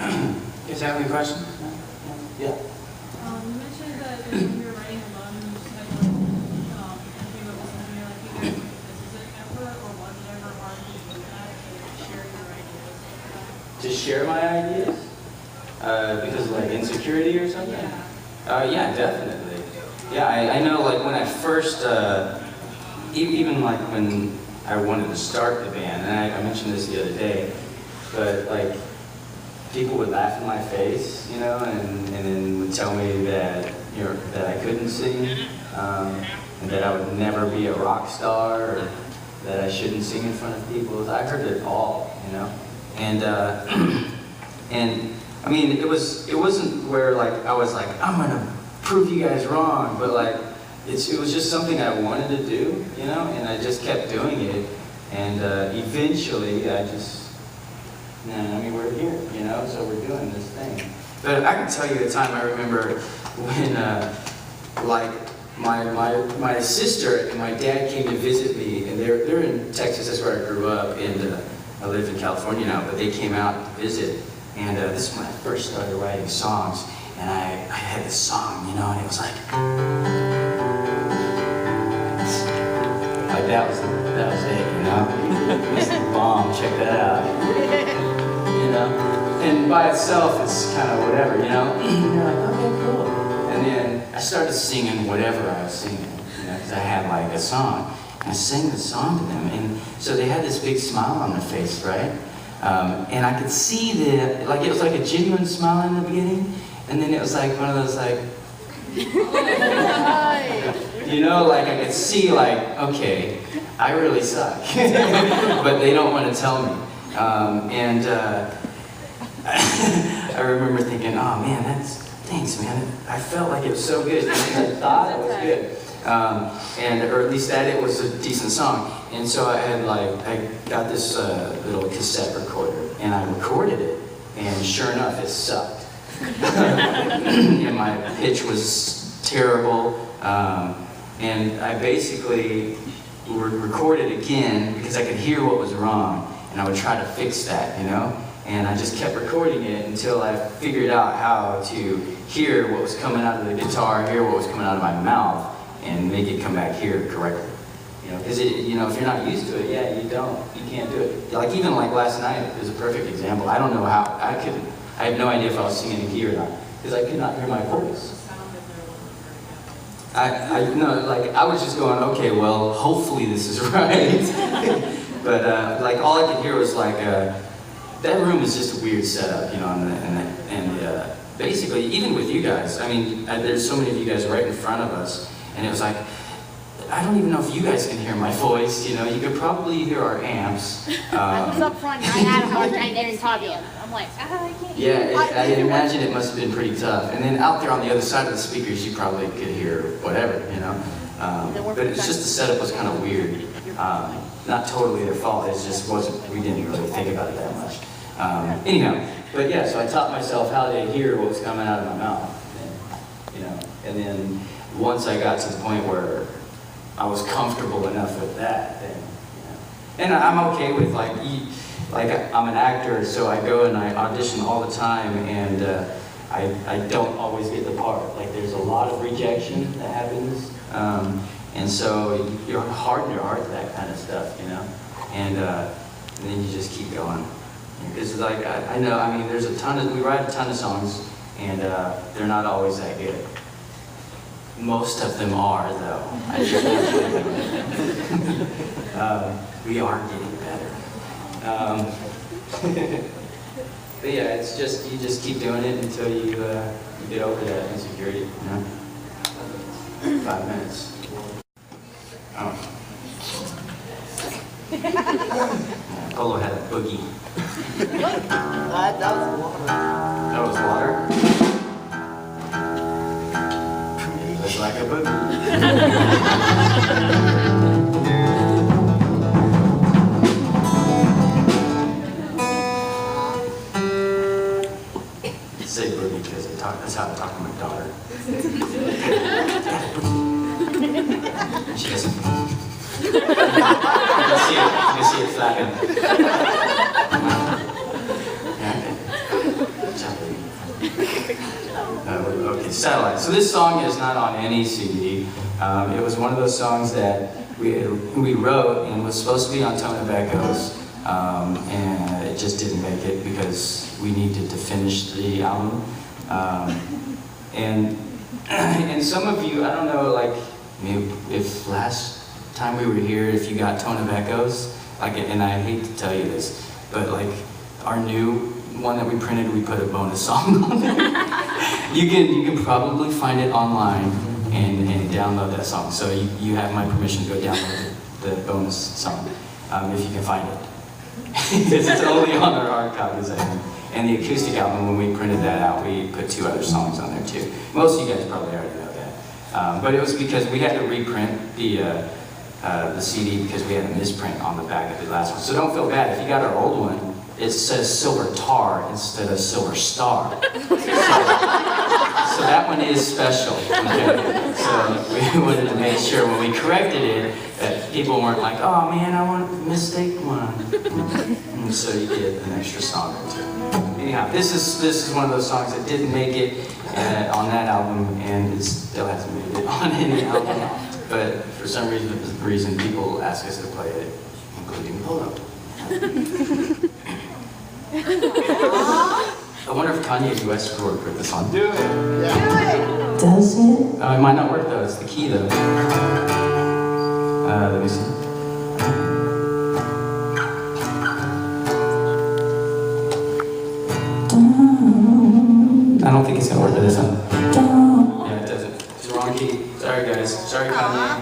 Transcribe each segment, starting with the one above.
You guys have any questions? Yeah. You mentioned that when you were writing alone, you just had like, came up with something you're like, you guys, is it ever or was it ever hard to do that, to share your ideas? To share my ideas? Because of like insecurity or something? Yeah. Yeah, definitely. Yeah, I know like when I first, even like when I wanted to start the band, and I mentioned this the other day, but like people would laugh in my face, you know, and then would tell me that, you know, that I couldn't sing, and that I would never be a rock star, or that I shouldn't sing in front of people. I heard it all, you know, and I mean, it wasn't where like I was like, I'm gonna prove you guys wrong, but like it was just something I wanted to do, you know, and I just kept doing it, and eventually I just, I mean, we're here, you know, so we're doing this thing. But I can tell you a time I remember when like my sister and my dad came to visit me, and they're in Texas, that's where I grew up, and I live in California now, but they came out to visit, and this is when I first started writing songs, and I had this song, you know, and it was like that was it, you know? It's the bomb, check that out. You know? And by itself, it's kind of whatever, you know? And you're like, okay, cool. And then I started singing whatever I was singing, you know, because I had like a song. And I sang the song to them, and so they had this big smile on their face, right? And I could see that, like, it was like a genuine smile in the beginning, and then it was like one of those, like, you know, like I could see, like, okay, I really suck, but they don't want to tell me. I remember thinking, oh man, thanks man, I felt like it was so good, and I thought it was good. Or at least that it was a decent song. And so I got this little cassette recorder, and I recorded it, and sure enough, it sucked. And my pitch was terrible, and I basically would record it again because I could hear what was wrong, and I would try to fix that, you know? And I just kept recording it until I figured out how to hear what was coming out of the guitar, hear what was coming out of my mouth, and make it come back here correctly. You know, because you know, if you're not used to it, yeah, you can't do it. Like even like last night is a perfect example. I don't know how I had no idea if I was singing in key or not, because I could not hear my voice. I was just going, okay, well, hopefully this is right. But like all I could hear was like, that room is just a weird setup, you know, and basically, even with you guys, I mean, there's so many of you guys right in front of us, and it was like, I don't even know if you guys can hear my voice, you know, you could probably hear our amps. I was up front, and I had a hard time hearing Tavia. I'm like, I can't hear. Yeah, I imagine it must have been pretty tough. And then out there on the other side of the speakers, you probably could hear whatever, you know. But it's just the setup was kind of weird. Not totally their fault, it just wasn't, we didn't really think about it that much. Anyhow, but yeah, so I taught myself how to hear what was coming out of my mouth. And, you know, and then once I got to the point where I was comfortable enough with that, then, you know. And I'm okay with like I'm an actor, so I go and I audition all the time, and I don't always get the part. Like there's a lot of rejection that happens, and so you're harden your heart to that kind of stuff, you know. And then you just keep going. Because like I know, I mean, there's we write a ton of songs, and they're not always that good. Most of them are, though. We are getting better. But yeah, it's just, you just keep doing it until you get over that insecurity, you know? 5 minutes. Oh. Polo had a boogie. That was water. That was water? Looks like a boogie. Say boogie because that's how I talk to my daughter. She doesn't. You can see it flapping. Okay, Satellite. So this song is not on any CD. It was one of those songs that we wrote and was supposed to be on Tone of Echoes, and it just didn't make it because we needed to finish the album. And some of you, I don't know, like, maybe if last time we were here, if you got Tone of Echoes, like, and I hate to tell you this, but like our new one that we printed, we put a bonus song on there. You can probably find it online and download that song. So you have my permission to go download the bonus song if you can find it. Because it's only on our archives. And the acoustic album, when we printed that out, we put 2 other songs on there too. Most of you guys probably already know that. But it was because we had to reprint the CD because we had a misprint on the back of the last one. So don't feel bad. If you got our old one, it says Silver Tar instead of Silver Star. So that one is special. Okay? So we wanted to make sure when we corrected it that people weren't like, oh man, I want a mistake one. And so you get an extra song or 2. Anyhow, this is one of those songs that didn't make it on that album, and it still hasn't made it on any album. But for some reason, people ask us to play it, including Polo. I wonder if Kanye West would work with this song. Do it! Yeah. Does it? It might not work though, it's the key though. Let me see. I don't think it's gonna work with this one. Yeah, it doesn't. It's the wrong key. Sorry guys. Sorry Kanye.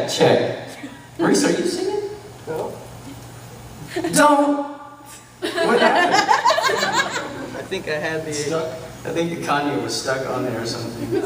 Check. Maurice, are you singing? No. Don't! What happened? I think I had the... Stuck? I think the Kanye was stuck on there or something.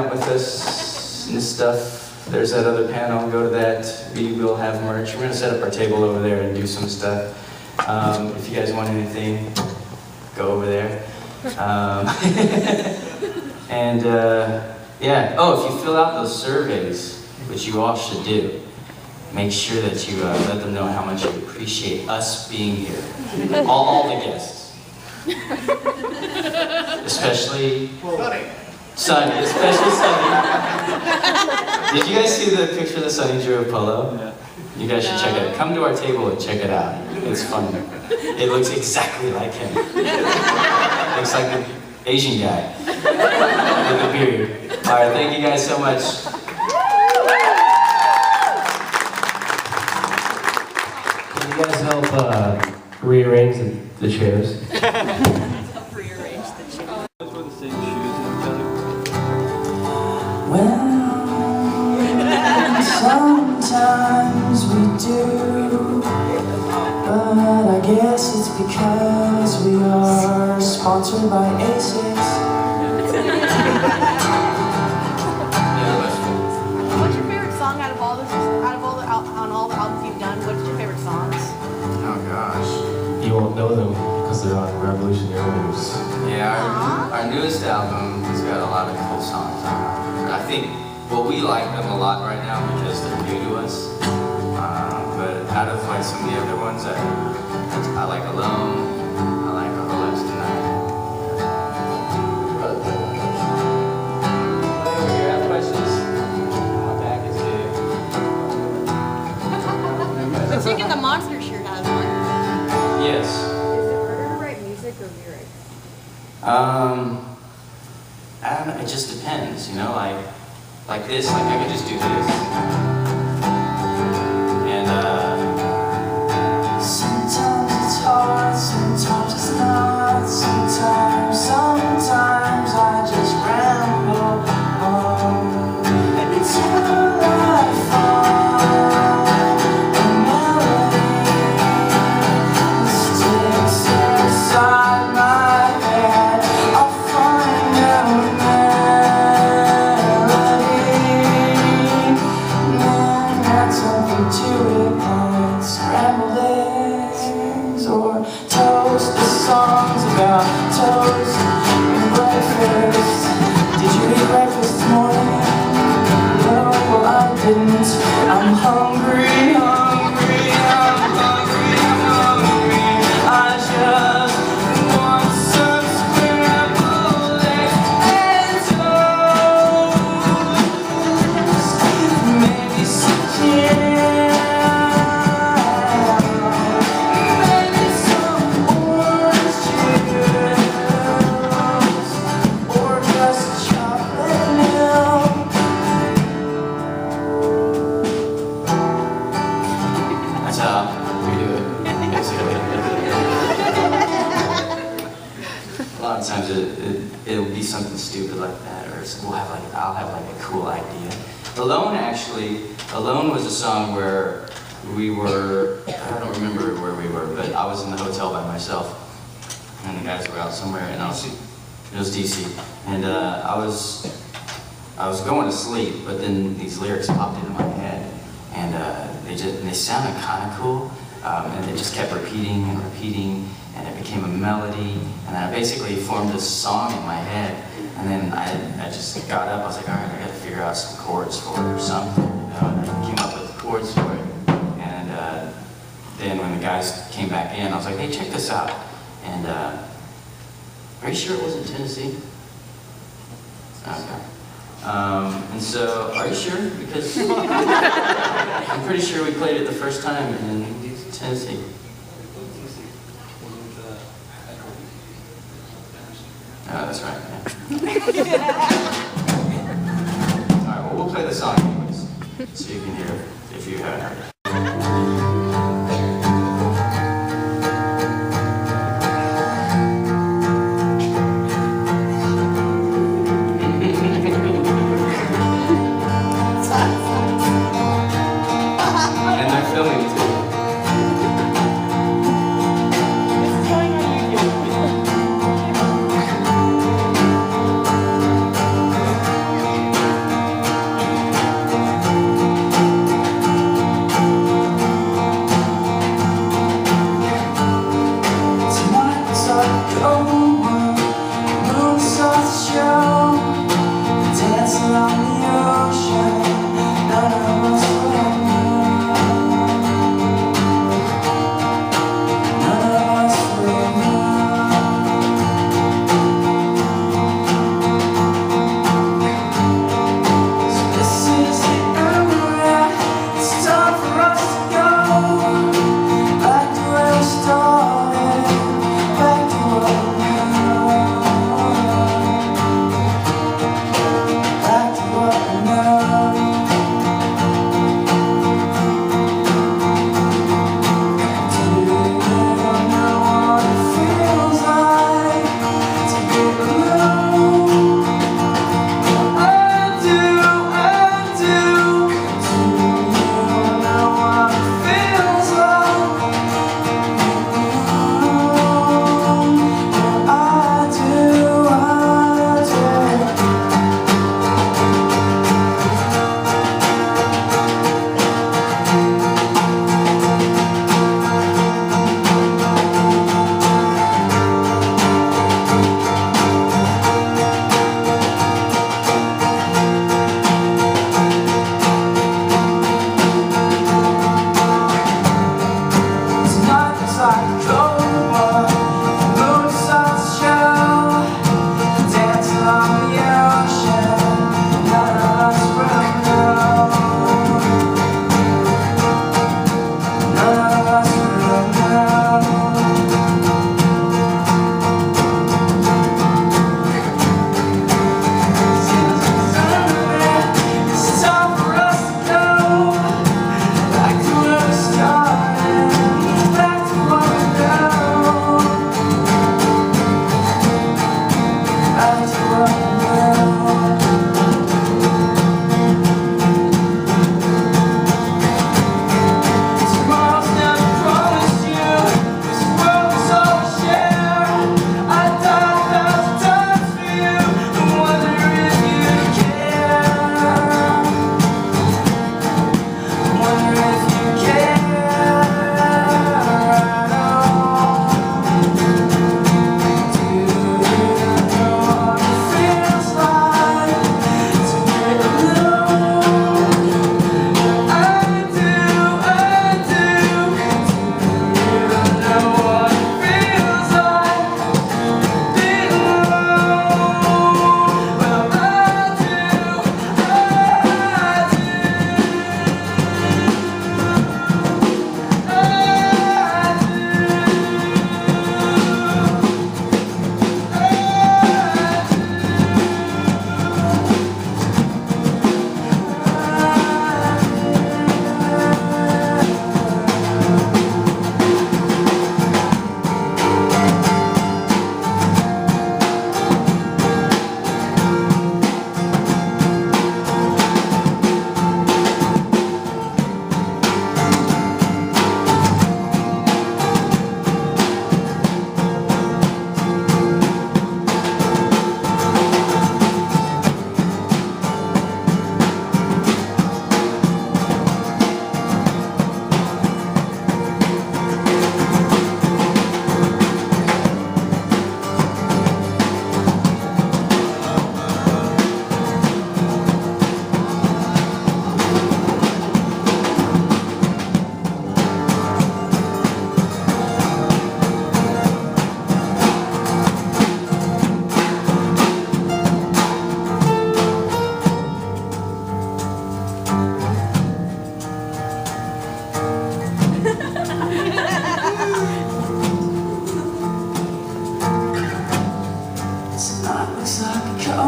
out with us and stuff, there's that other panel, go to that. We will have merch. We're gonna set up our table over there and do some stuff. If you guys want anything, go over there. And yeah, oh, if you fill out those surveys, which you all should do, make sure that you let them know how much you appreciate us being here. All the guests. Especially Sunny, especially Sunny. Did you guys see the picture that Sunny drew of Polo? Yeah. You guys should check it out. Come to our table and check it out. It's fun. It looks exactly like him. Looks like the Asian guy with the beard. All right, thank you guys so much. Can you guys help rearrange the chairs? Well, sometimes we do, but I guess it's because we are sponsored by Asics. What's your favorite song out of all on all the albums you've done? What's your favorite songs? Oh gosh. You won't know them because they're on Revolutionary News. Yeah, our newest album has got a lot of cool songs on it. I think, well, we like them a lot right now because they're new to us. But out of like some of the other ones, I like Alone, I like A Whole Life's Tonight. Anyway, you have questions? My back is big. We're taking the Monster shirt out of one. Yes. Is it harder to write music or lyrics? I don't know, it just depends, you know, like this, like I could just do this. And sometimes it's hard, sometimes it's not, sometimes I just ramble on. It's a lot of fun, a melody sticks inside my head. I'll find a melody, then add something to it, and scrambled eggs or toast. The songs about toast and breakfast. Did you eat breakfast this morning? No, well I didn't. I'm hungry, hungry, I'm hungry, I'm hungry. I just want some scrambled eggs and toast. Maybe some jam, maybe some orange juice, or just chocolate milk. That's how we do it, basically. A lot of times it'll be something stupid like that, or I'll have like a cool idea. Alone was a song where we were, I don't remember where we were, but I was in the hotel by myself, and the guys were out somewhere, and it was DC, and I was going to sleep, but then these lyrics popped into my head, and they sounded kind of cool, and they just kept repeating and repeating, and it became a melody, and I basically formed this song in my head, and then I just got up, I was like, all right, I gotta figure out some chords for it or something, you know, and I came up with the chords for it, and then when the guys came back in, I was like, hey, check this out, and are you sure it wasn't Tennessee? Okay. And so, are you sure? Because I'm pretty sure we played it the first time in Tennessee. Oh, that's right, yeah. Alright, well, we'll play the song anyways, so you can hear it if you haven't heard it. And they're filming too.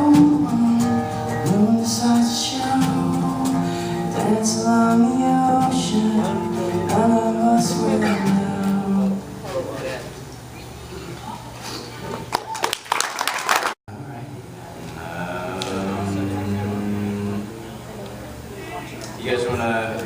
moon starts to show, dance along the ocean, none of us will know. Alright. You guys wanna